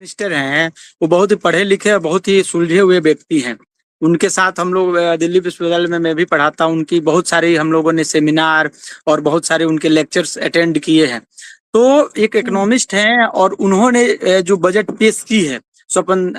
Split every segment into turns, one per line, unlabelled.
Minister हैं, वो बहुत ही पढ़े लिखे और बहुत ही सुलझे हुए व्यक्ति हैं। उनके साथ हम लोग दिल्ली विश्वविद्यालय में मैं भी पढ़ाता हूँ, उनकी बहुत सारी हम लोगों ने सेमिनार और बहुत सारे उनके लेक्चर्स अटेंड किए हैं। तो एक
हुँ।
इकोनॉमिस्ट हैं और उन्होंने जो बजट पेश की है स्वपन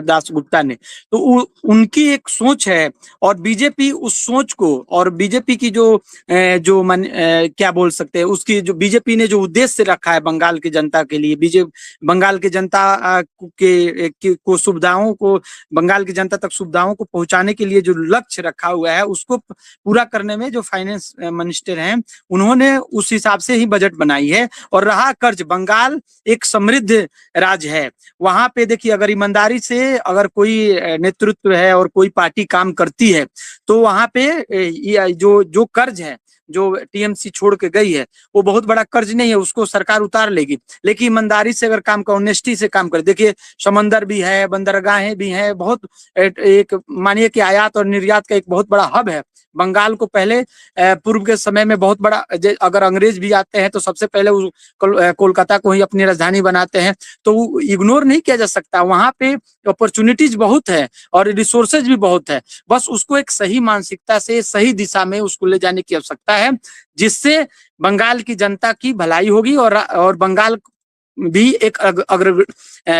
दास गुप्ता ने, तो उनकी एक सोच है और बीजेपी उस सोच को और बीजेपी की क्या बोल सकते हैं, उसकी जो बीजेपी ने जो उद्देश्य रखा है बंगाल की जनता के लिए, बंगाल की जनता को सुविधाओं को बंगाल की जनता तक सुविधाओं को पहुंचाने के लिए जो लक्ष्य रखा हुआ है उसको पूरा करने में जो फाइनेंस मिनिस्टर हैं उन्होंने उस हिसाब से ही बजट बनाई है। और रहा कर्ज, बंगाल एक समृद्ध राज्य है, वहां पे देखिए अगर ईमानदारी से अगर कोई नेतृत्व है और कोई पार्टी काम करती है तो वहां पे जो जो कर्ज है जो टीएमसी छोड़ के गई है वो बहुत बड़ा कर्ज नहीं है, उसको सरकार उतार लेगी। लेकिन ईमानदारी से अगर काम कर, ऑनेस्टी से काम करे, देखिए समंदर भी है, बंदरगाहें भी हैं, बहुत एक मानिए कि आयात और निर्यात का एक बहुत बड़ा हब है बंगाल को। पहले पूर्व के समय में बहुत बड़ा, अगर अंग्रेज भी आते हैं तो सबसे पहले कोलकाता को ही अपनी राजधानी बनाते हैं, तो इग्नोर नहीं किया जा सकता। वहां पे अपॉर्चुनिटीज बहुत है और रिसोर्सेज भी बहुत है, बस उसको एक सही मानसिकता से सही दिशा में उसको ले जाने की आवश्यकता है, जिससे बंगाल की जनता की भलाई होगी और बंगाल भी एक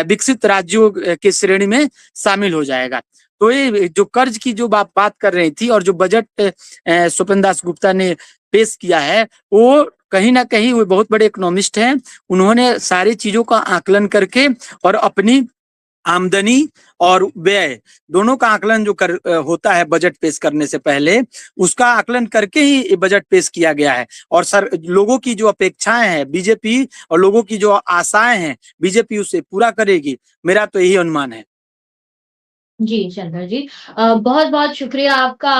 विकसित राज्यों की श्रेणी में शामिल हो जाएगा। तो ये जो कर्ज की जो बात कर रही थी और जो बजट स्वपन दास गुप्ता ने पेश किया है, वो कहीं ना कहीं वो बहुत बड़े इकोनॉमिस्ट हैं, उन्होंने सारी चीजों का आकलन करके और अपनी आमदनी और व्यय दोनों का आकलन जो होता है बजट पेश करने से पहले, उसका आकलन करके ही ये बजट पेश किया गया है। और लोगों की जो अपेक्षाएं हैं बीजेपी और लोगों की जो आशाएं हैं बीजेपी उसे पूरा करेगी, मेरा तो यही अनुमान है।
जी, शंकर जी। बहुत-बहुत शुक्रिया आपका।